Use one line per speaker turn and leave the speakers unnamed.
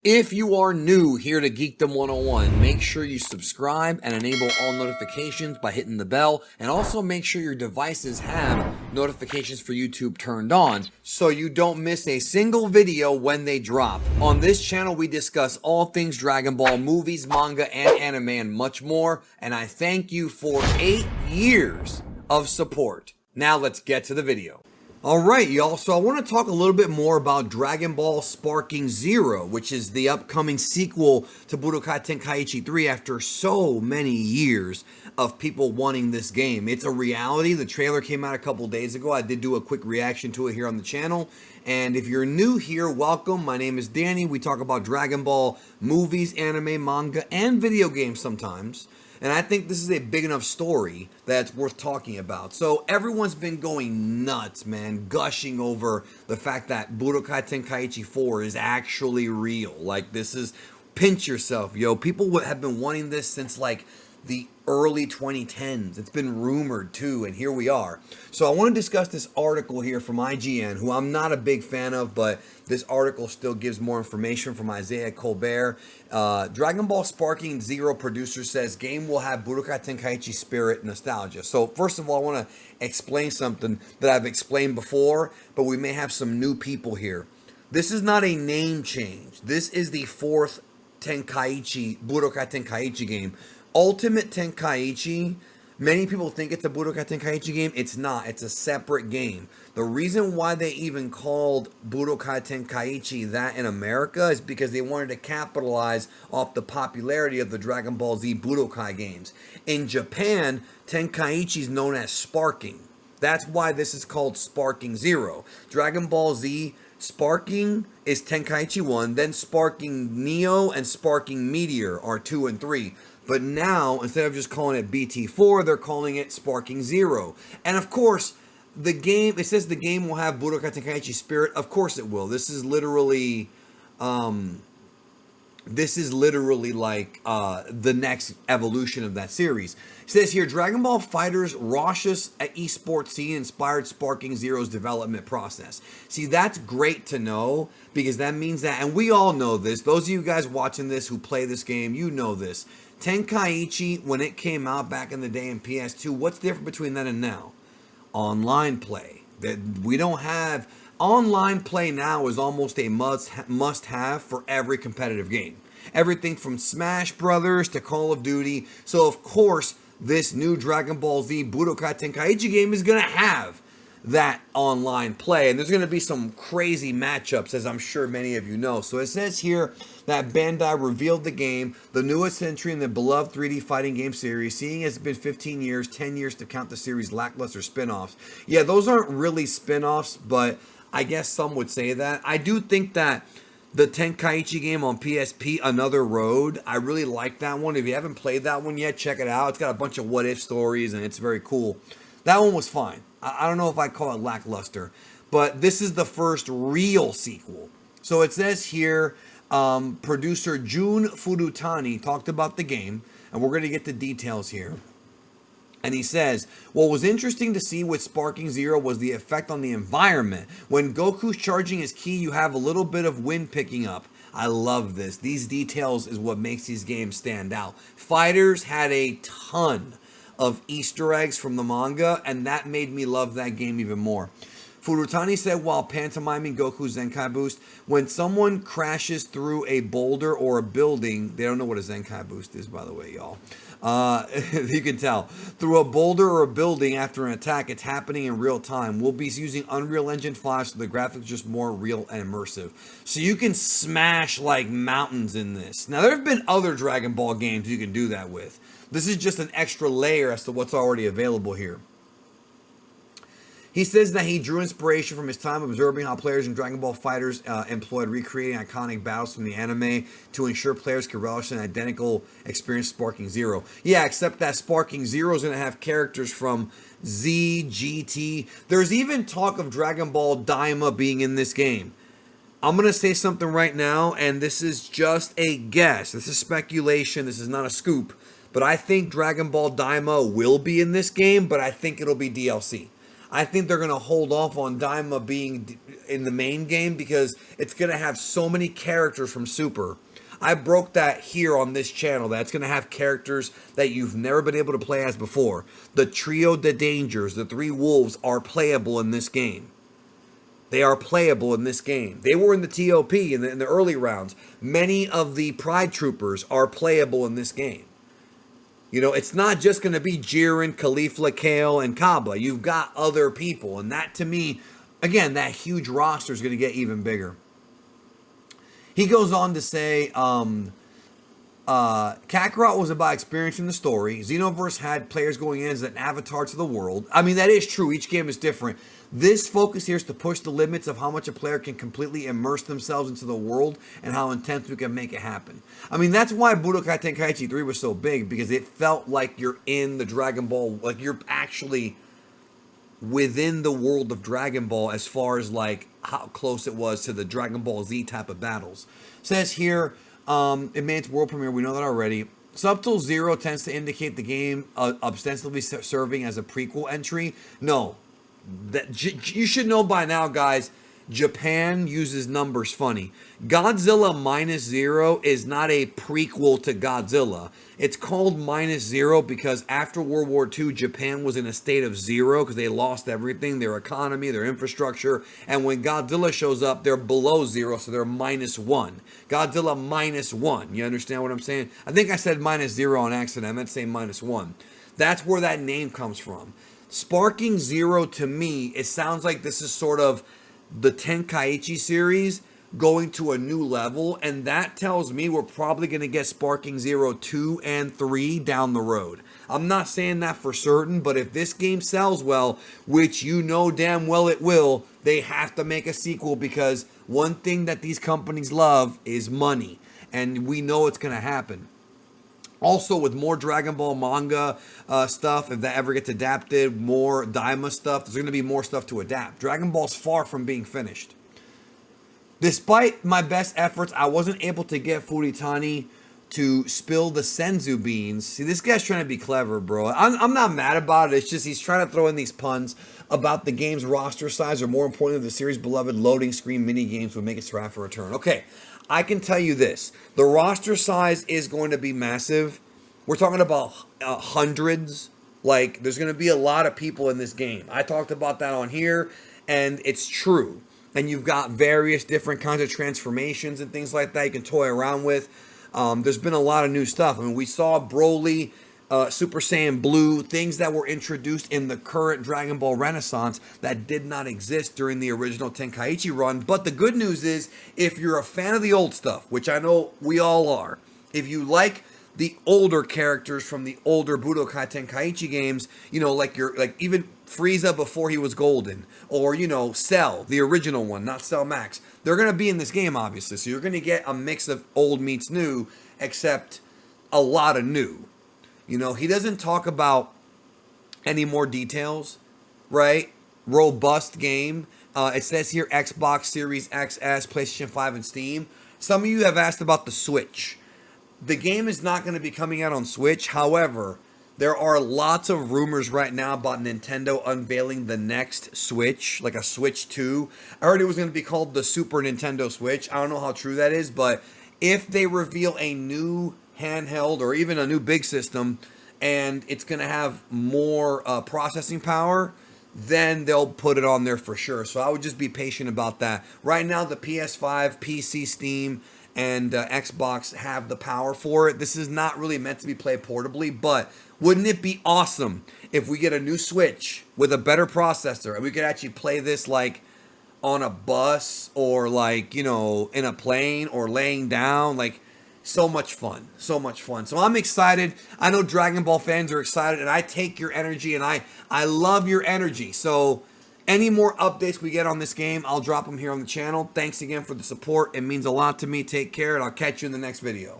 If you are new here to Geekdom 101, make sure you subscribe and enable all notifications by hitting the bell, and also make sure your devices have notifications for YouTube turned on so you don't miss a single video when they drop. On this channel, we discuss all things Dragon Ball, movies, manga, and anime, and much more, and I thank you for 8 years of support. Now let's get to the video. Alright y'all, so I want to talk a little bit more about Dragon Ball Sparking Zero, which is the upcoming sequel to Budokai Tenkaichi 3 after so many years of people wanting this game. It's a reality. The trailer came out a couple days ago. I did do a quick reaction to it here on the channel. And if you're new here, welcome. My name is Danny. We talk about Dragon Ball movies, anime, manga, and video games sometimes. And I think this is a big enough story that's worth talking about. So everyone's been going nuts, man, gushing over the fact that Budokai Tenkaichi 4 is actually real. Like, this is, pinch yourself, yo. People have been wanting this since, like, the early 2010s. It's been rumored too, and here we are. So I want to discuss this article here from IGN, who I'm not a big fan of, but this article still gives more information from Isaiah Colbert. Dragon Ball Sparking Zero producer says game will have Budokai Tenkaichi spirit nostalgia. So first of all, I want to explain something that I've explained before, but we may have some new people here. This is not a name change. This is the fourth Tenkaichi, Budokai Tenkaichi game. Ultimate Tenkaichi, many people think it's a Budokai Tenkaichi game. It's not. It's a separate game. The reason why they even called Budokai Tenkaichi that in America is because they wanted to capitalize off the popularity of the Dragon Ball Z Budokai games. In Japan, Tenkaichi is known as Sparking. That's why this is called Sparking Zero. Dragon Ball Z Sparking is Tenkaichi 1, then Sparking Neo and Sparking Meteor are 2 and 3. But now, instead of just calling it BT4, they're calling it Sparking Zero. And of course, the game, it says the game will have Budokai Tenkaichi spirit. Of course it will. This is literally like the next evolution of that series. It says here, Dragon Ball FighterZ raucous esports scene inspired Sparking Zero's development process. See, that's great to know, because that means that, and we all know this, those of you guys watching this who play this game, you know this. Tenkaichi, when it came out back in the day in PS2, what's different between then and now? Online play. That we don't have. Online play now is almost a must-have for every competitive game. Everything from Smash Brothers to Call of Duty. So of course, this new Dragon Ball Z Budokai Tenkaichi game is going to have that online play, and there's going to be some crazy matchups, as I'm sure many of you know. So it says here that Bandai revealed the game, the newest entry in the beloved 3D fighting game series, seeing as it's been 15 years, 10 years to count the series' lackluster spin-offs. Yeah, those aren't really spin-offs, but I guess some would say that. I do think that the Tenkaichi game on PSP, Another Road, I really like that one. If you haven't played that one yet, check it out. It's got a bunch of what-if stories, and it's very cool. That one was fine. I don't know if I call it lackluster, but this is the first real sequel. So it says here, producer Jun Furutani talked about the game, and we're going to get the details here. And he says, what was interesting to see with Sparking Zero was the effect on the environment. When Goku's charging his ki, you have a little bit of wind picking up. I love this. These details is what makes these games stand out. FighterZ had a ton of Easter eggs from the manga, and that made me love that game even more. Furutani said while pantomiming Goku's Zenkai boost, when someone crashes through a boulder or a building, they don't know what a Zenkai boost is, by the way, y'all. You can tell. Through a boulder or a building after an attack, it's happening in real time. We'll be using Unreal Engine 5, so the graphics just more real and immersive. So you can smash like mountains in this. Now, there have been other Dragon Ball games you can do that with. This is just an extra layer as to what's already available here. He says that he drew inspiration from his time observing how players in Dragon Ball FighterZ employed recreating iconic battles from the anime to ensure players could relish an identical experience Sparking Zero. Yeah, except that Sparking Zero is going to have characters from Z, GT. There's even talk of Dragon Ball Daima being in this game. I'm going to say something right now, and this is just a guess. This is speculation. This is not a scoop. But I think Dragon Ball Daima will be in this game, but I think it'll be DLC. I think they're going to hold off on Daima being in the main game because it's going to have so many characters from Super. I broke that here on this channel. That's going to have characters that you've never been able to play as before. The Trio de Dangers, the 3 wolves, are playable in this game. They are playable in this game. They were in the TOP in the early rounds. Many of the Pride Troopers are playable in this game. You know, it's not just going to be Jiren, Khalifa, Kale, and Kaba. You've got other people. And that, to me, again, that huge roster is going to get even bigger. He goes on to say, Kakarot was about experiencing the story. Xenoverse had players going in as an avatar to the world. I mean, that is true. Each game is different. This focus here is to push the limits of how much a player can completely immerse themselves into the world and how intense we can make it happen. I mean, that's why Budokai Tenkaichi 3 was so big, because it felt like you're in the Dragon Ball, like you're actually within the world of Dragon Ball as far as like how close it was to the Dragon Ball Z type of battles. Says here, it made its world premiere, we know that already. Subtool 0 tends to indicate the game ostensibly serving as a prequel entry. No. You should know by now, guys, Japan uses numbers funny. Godzilla -0 is not a prequel to Godzilla. It's called -0 because after World War II, Japan was in a state of zero because they lost everything, their economy, their infrastructure. And when Godzilla shows up, they're below zero, so they're -1. Godzilla -1. You understand what I'm saying? I think I said -0 on accident. I meant to say -1. That's where that name comes from. Sparking 0 to me, it sounds like this is sort of the Tenkaichi series going to a new level, and that tells me we're probably going to get Sparking 0, 2, and 3 down the road. I'm not saying that for certain, but if this game sells well, which you know damn well it will, they have to make a sequel, because one thing that these companies love is money, and we know it's going to happen. Also, with more Dragon Ball manga stuff, if that ever gets adapted, more Daima stuff, there's going to be more stuff to adapt. Dragon Ball's far from being finished. Despite my best efforts, I wasn't able to get Furitani to spill the Senzu beans. See, this guy's trying to be clever, bro. I'm not mad about it. It's just he's trying to throw in these puns about the game's roster size, or more importantly, the series' beloved loading screen mini games would make its rapid return. Okay, I can tell you this. The roster size is going to be massive. We're talking about hundreds. Like, there's going to be a lot of people in this game. I talked about that on here, and it's true. And you've got various different kinds of transformations and things like that you can toy around with. There's been a lot of new stuff. I mean, we saw Broly, Super Saiyan Blue, things that were introduced in the current Dragon Ball Renaissance that did not exist during the original Tenkaichi run. But the good news is, if you're a fan of the old stuff, which I know we all are, if you like the older characters from the older Budokai Tenkaichi games, you know, like even Frieza before he was golden, or, you know, Cell, the original one, not Cell Max. They're going to be in this game, obviously. So you're going to get a mix of old meets new, except a lot of new. You know, he doesn't talk about any more details, right? Robust game. It says here Xbox Series XS, PlayStation 5, and Steam. Some of you have asked about the Switch. The game is not going to be coming out on Switch. However, there are lots of rumors right now about Nintendo unveiling the next Switch, like a Switch 2. I heard it was going to be called the Super Nintendo Switch. I don't know how true that is, but if they reveal a new handheld or even a new big system and it's going to have more processing power, then they'll put it on there for sure. So I would just be patient about that. Right now, the PS5, PC, Steam, and Xbox have the power for it. This is not really meant to be played portably, but wouldn't it be awesome if we get a new Switch with a better processor and we could actually play this like on a bus or like, you know, in a plane or laying down? Like, so much fun. So much fun. So I'm excited. I know Dragon Ball fans are excited, and I take your energy, and I love your energy. So any more updates we get on this game, I'll drop them here on the channel. Thanks again for the support. It means a lot to me. Take care, and I'll catch you in the next video.